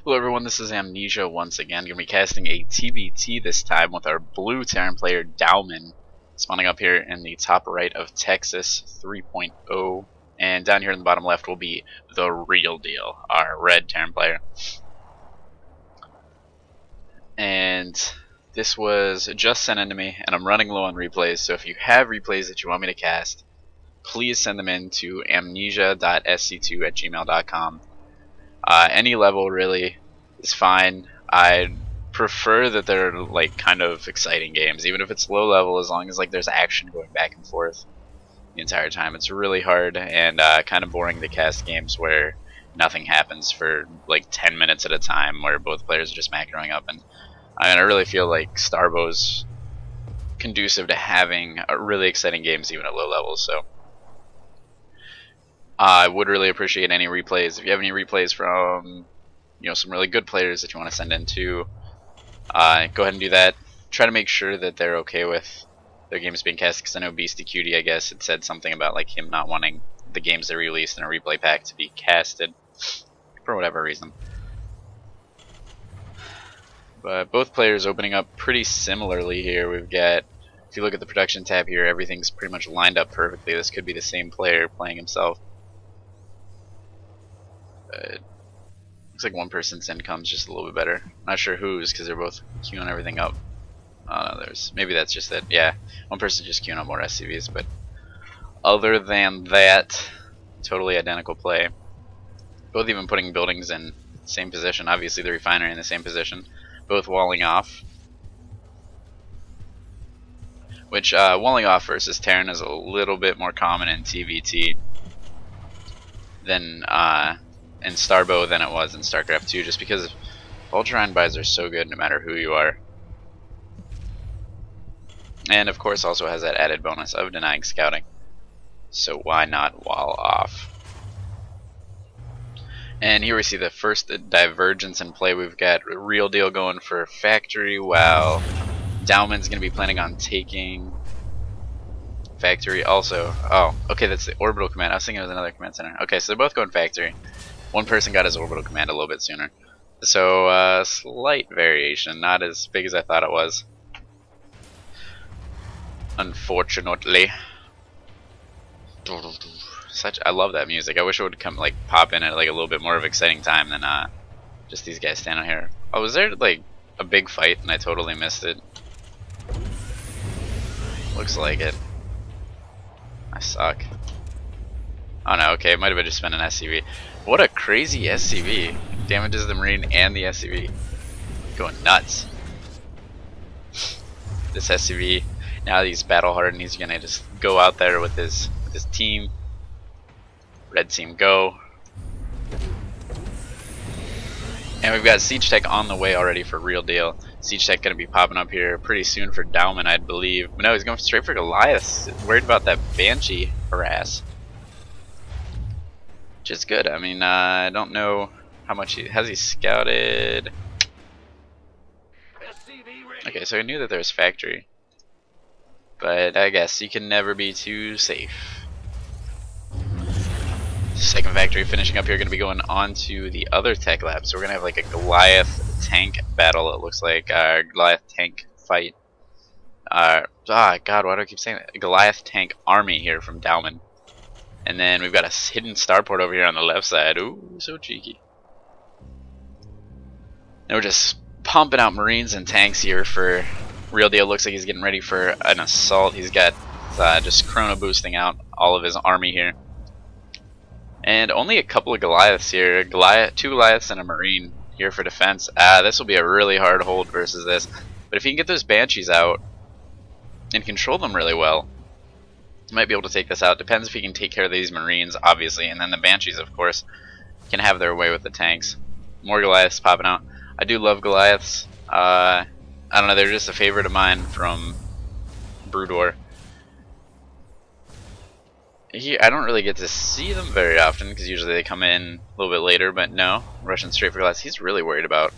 Hello everyone, this is Amnesia once again. Going to be casting a TvT this time with our blue Terran player Daumen, spawning up here in the top right of Texas 3.0, and down here in the bottom left will be TheRealDeal, our red Terran player. And this was just sent in to me, and I'm running low on replays, so if you have replays that you want me to cast, please send them in to amnesia.sc2@gmail.com. Any level really is fine. I prefer that they're like kind of exciting games, even if it's low level, as long as like there's action going back and forth the entire time. It's really hard and kind of boring to cast games where nothing happens for like 10 minutes at a time, where both players are just macroing up. And I really feel like Starbow's conducive to having really exciting games even at low levels. So I would really appreciate any replays. If you have any replays from, some really good players that you want to send in to, go ahead and do that. Try to make sure that they're okay with their games being cast, because I know Beastie Cutie, I guess, had said something about like him not wanting the games they released in a replay pack to be casted for whatever reason. But both players opening up pretty similarly here. We've got, if you look at the production tab here, everything's pretty much lined up perfectly. This could be the same player playing himself. Looks like one person's income's just a little bit better. Not sure whose, because they're both queuing everything up. Oh no, maybe that's just it. Yeah, one person's just queuing up more SCVs, but other than that, totally identical play. Both even putting buildings in same position. Obviously the refinery in the same position. Both walling off. Which, walling off versus Terran is a little bit more common in TvT than in Starbow than it was in StarCraft 2, just because Ultra buys are so good no matter who you are. And of course also has that added bonus of denying scouting. So why not wall off? And here we see the first divergence in play. We've got TheRealDeal going for factory, while Daumen's going to be planning on taking factory also. Oh, okay, that's the orbital command. I was thinking it was another command center. Okay, so they're both going factory. One person got his orbital command a little bit sooner. So, slight variation. Not as big as I thought it was, unfortunately. I love that music. I wish it would come like pop in at like a little bit more of an exciting time than just these guys standing here. Oh, was there like a big fight and I totally missed it? Looks like it. I suck. Oh no, okay, it might have just been an SCV. What a crazy SCV. Damages the Marine and the SCV. Going nuts. This SCV, now that he's battle hardened, he's gonna just go out there with his team. Red team go. And we've got Siege Tech on the way already for TheRealDeal. Siege Tech gonna be popping up here pretty soon for Daumen, I believe. But no, he's going straight for Goliath. Worried about that Banshee harass. Which is good. I mean, I don't know how much has he scouted. Okay, so I knew that there was factory, but I guess you can never be too safe. Second factory finishing up here, going to be going on to the other tech lab. So we're going to have like a Goliath tank battle, it looks like. Goliath tank fight. God, why do I keep saying that? Goliath tank army here from Daumen. And then we've got a hidden starport over here on the left side. Ooh, so cheeky. And we're just pumping out Marines and tanks here for TheRealDeal. Looks like he's getting ready for an assault. He's got just chrono boosting out all of his army here. And only a couple of Goliaths here. Two Goliaths and a Marine here for defense. This will be a really hard hold versus this. But if he can get those Banshees out and control them really well, he might be able to take this out. Depends if he can take care of these Marines, obviously. And then the Banshees, of course, can have their way with the tanks. More Goliaths popping out. I do love Goliaths. I don't know, they're just a favorite of mine from Brood War. I don't really get to see them very often, because usually they come in a little bit later, but no, rushing straight for Goliath. He's really worried about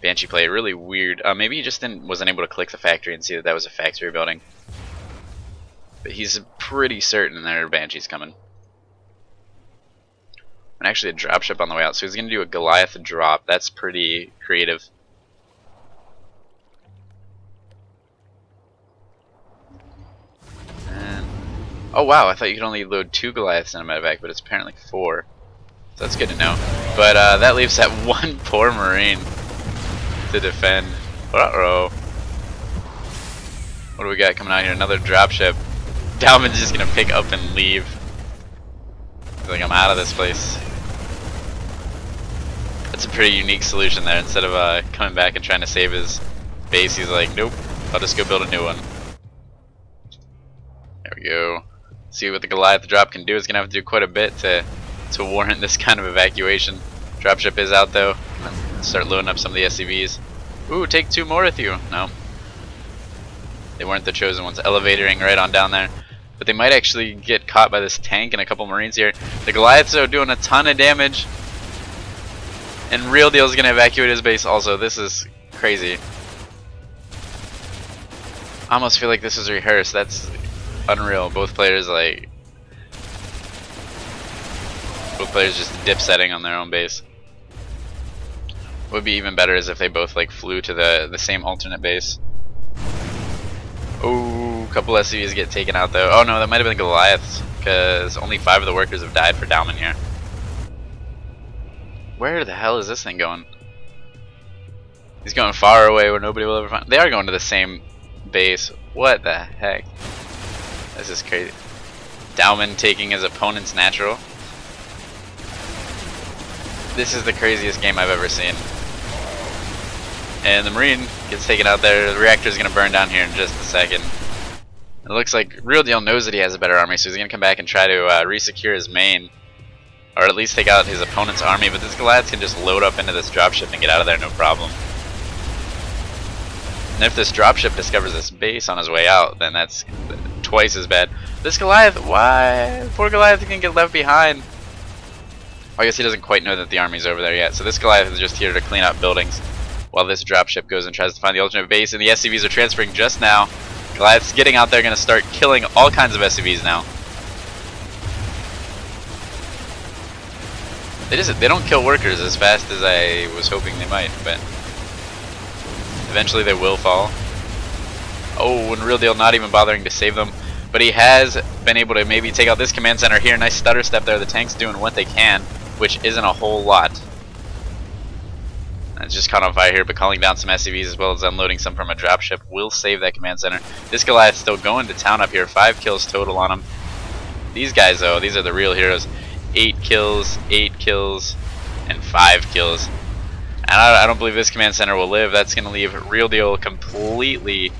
Banshee play. Really weird. Maybe he just wasn't able to click the factory and see that that was a factory building. But he's pretty certain there are Banshees coming. And actually a dropship on the way out. So he's going to do a Goliath drop. That's pretty creative. And, oh wow, I thought you could only load 2 Goliaths in a medevac, but it's apparently 4. So that's good to know. But that leaves that one poor Marine to defend. Uh-oh. What do we got coming out here? Another dropship. Daumen's just going to pick up and leave. I feel like I'm out of this place. That's a pretty unique solution there. Instead of coming back and trying to save his base, he's like, nope, I'll just go build a new one. There we go. See what the Goliath drop can do. It's going to have to do quite a bit to warrant this kind of evacuation. Dropship is out though. Start loading up some of the SCVs. Ooh, take 2 more with you. No. They weren't the chosen ones. Elevatoring right on down there. But they might actually get caught by this tank and a couple Marines here. The Goliaths are doing a ton of damage. And TheRealDeal is going to evacuate his base also. This is crazy. I almost feel like this is rehearsed. That's unreal. Both players just dip setting on their own base. What would be even better is if they both flew to the same alternate base. Oh, a couple SCVs get taken out though. Oh no, that might have been Goliaths, because only 5 of the workers have died for Daumen here. Where the hell is this thing going? He's going far away where nobody will ever find. They are going to the same base. What the heck? This is crazy. Daumen taking his opponent's natural. This is the craziest game I've ever seen. And the Marine gets taken out there. The reactor is going to burn down here in just a second. It looks like TheRealDeal knows that he has a better army, so he's going to come back and try to re-secure his main. Or at least take out his opponent's army, but this Goliath can just load up into this dropship and get out of there no problem. And if this dropship discovers this base on his way out, then that's twice as bad. This Goliath, why? Poor Goliath can get left behind. I guess he doesn't quite know that the army's over there yet, so this Goliath is just here to clean up buildings while this dropship goes and tries to find the alternate base, and the SCVs are transferring just now. Goliath's getting out there, going to start killing all kinds of SCVs now. They don't kill workers as fast as I was hoping they might, but eventually they will fall. Oh, and TheRealDeal not even bothering to save them, but he has been able to maybe take out this command center here. Nice stutter step there. The tank's doing what they can, which isn't a whole lot. It's just caught on fire here, but calling down some SCVs as well as unloading some from a dropship will save that command center. This Goliath's still going to town up here. 5 kills total on him. These guys, though, these are the real heroes. 8 kills, and 5 kills. And I don't believe this command center will live. That's going to leave TheRealDeal completely.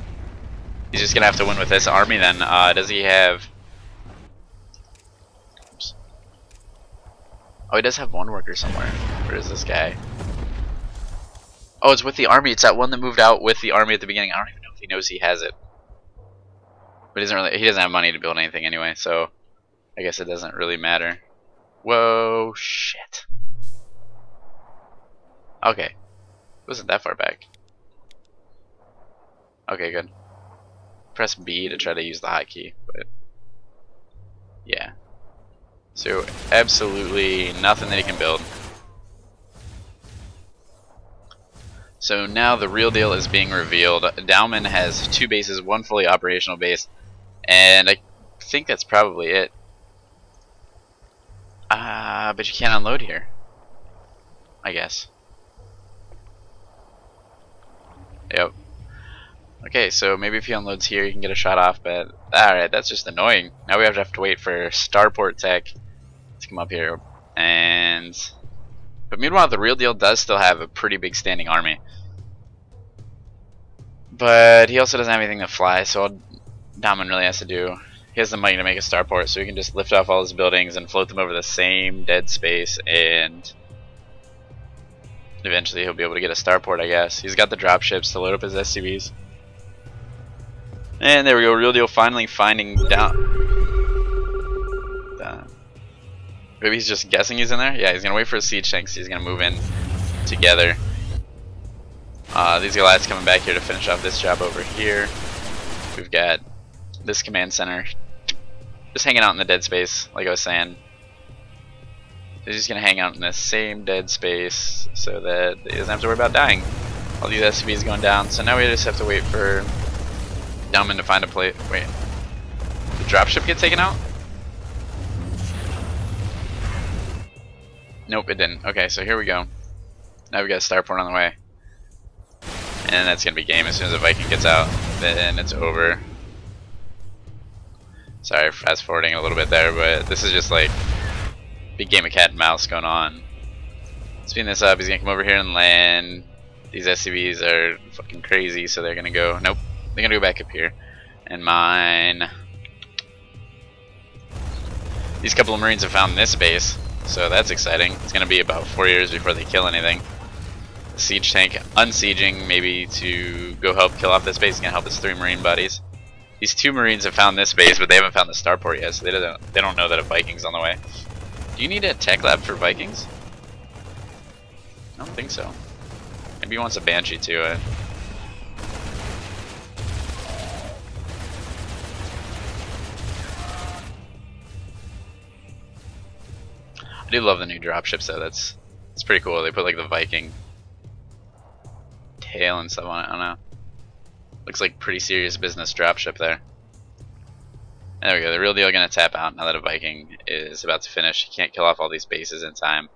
He's just going to have to win with this army then. Does he have... Oops. Oh, he does have 1 worker somewhere. Where is this guy? Oh, it's with the army. It's that one that moved out with the army at the beginning. I don't even know if he knows he has it. But he doesn't have money to build anything anyway, so I guess it doesn't really matter. Whoa, shit. Okay. It wasn't that far back. Okay, good. Press B to try to use the hotkey, but yeah. So absolutely nothing that he can build. So now TheRealDeal is being revealed. Daumen has 2 bases, 1 fully operational base, and I think that's probably it. But you can't unload here, I guess. Yep. Okay, so maybe if he unloads here, you can get a shot off, but alright, that's just annoying. Now we have to wait for Starport Tech to come up here. But meanwhile, TheRealDeal does still have a pretty big standing army. But he also doesn't have anything to fly, so all Daumen really has to do... He has the money to make a starport, so he can just lift off all his buildings and float them over the same dead space, and eventually he'll be able to get a starport, I guess. He's got the dropships to load up his SCVs. And there we go, TheRealDeal finally finding Maybe he's just guessing he's in there? Yeah, he's going to wait for his siege tanks. He's going to move in together. These Goliaths coming back here to finish off this job over here. We've got this command center just hanging out in the dead space, like I was saying. He's just gonna hang out in the same dead space so that he doesn't have to worry about dying. All these SCVs going down, so now we just have to wait for Daumen to find a plate. Wait, did the dropship get taken out? Nope, it didn't. Okay, so here we go. Now we got a starport on the way. And that's gonna be game. As soon as the Viking gets out, then it's over. Sorry, fast forwarding a little bit there, but this is just like big game of cat and mouse going on. Speeding this up, he's gonna come over here and land. These SCVs are fucking crazy, so they're gonna go. Nope, they're gonna go back up here and mine. These couple of Marines have found this base, so that's exciting. It's gonna be about 4 years before they kill anything. The siege tank unsieging, maybe to go help kill off this base. Is gonna help his 3 Marine buddies. These 2 Marines have found this base, but they haven't found the starport yet, so they don't know that a Viking's on the way. Do you need a tech lab for Vikings? I don't think so. Maybe he wants a Banshee too. I do love the new dropships though. That's pretty cool. They put like the Viking tail and stuff on it. I don't know. Looks like pretty serious business dropship there. There we go. The real deal gonna tap out now that a Viking is about to finish. He can't kill off all these bases in time.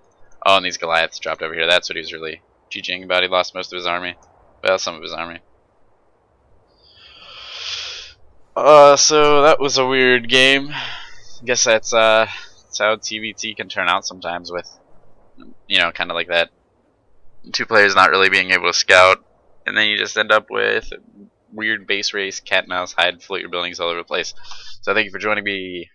Oh, and these Goliaths dropped over here. That's what he was really GGing about. He lost most of his army. Well, some of his army. So that was a weird game. I guess that's how TvT can turn out sometimes with, you know, kind of like that. 2 players not really being able to scout, and then you just end up with weird base race, cat mouse, hide, float your buildings all over the place. So thank you for joining me